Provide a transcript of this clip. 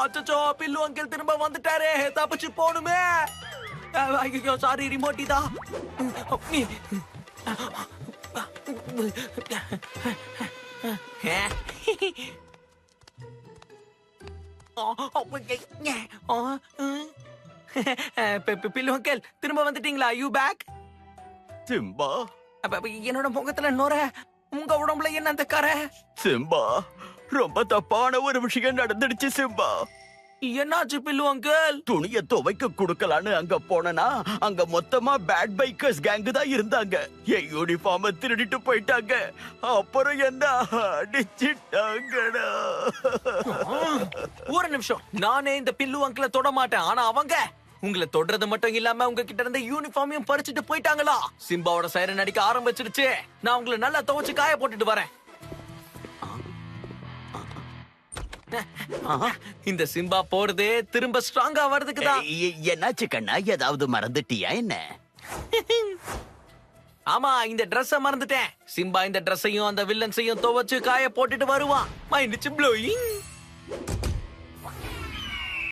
அச்சோ bill uncle திரும்ப வந்துட்டாரே, தப்பிச்சு போணுமே. ஐயோ சாரி, ரிமோட்டி தான். பில்லு அங்கிள் திரும்ப வந்துட்டீங்களா? You back? சிம்பா, என்னோட முகத்துல நோர, உங்க உடம்புல என்ன அந்த கரை? சிம்பா, ரொம்ப தப்பான ஒரு விஷயம் நடந்துடுச்சு சிம்பா. என்னாச்சு பில்லு அங்கிள்? துணிய துவைக்க குடுக்கலான்னு அங்க போனனா, அங்க மொத்தமா பேட் பைக்கர்ஸ் கேங் தான் இருந்தாங்க. என் யூனிஃபார்ம திருடிட்டு போயிட்டாங்க. அப்புறம் என்ன அடிச்சிட்டாங்கடா. ஒரு நிமிஷம், நானே இந்த பில்லு அங்கிள தொட மாட்டேன். ஆனா அவங்க உங்களை தொடுறது மட்டும் இல்லாம உங்க கிட்ட இருந்த யூனிஃபார்மையும் பறிச்சுட்டு போயிட்டாங்களா? சிம்பாவோட சைரன் அடிக்க ஆரம்பிச்சிருச்சு. நான் உங்களை நல்லா துவைச்சு காய போட்டுட்டு வரேன். இந்த சிம்பா போறதே திரும்ப ஸ்ட்ராங்கா வர்றதுக்கு தான். என்னாச்சு கண்ணா, ஏதாவது மறந்துட்டியா என்ன? ஆமா, இந்த Dress-அ மறந்துட்டேன். சிம்பா இந்த Dress-ஐயும் அந்த வில்லன்ஸையும் துவைச்சு காய போட்டுட்டு வருவான். மை நிச்சு ப்ளோயிங்.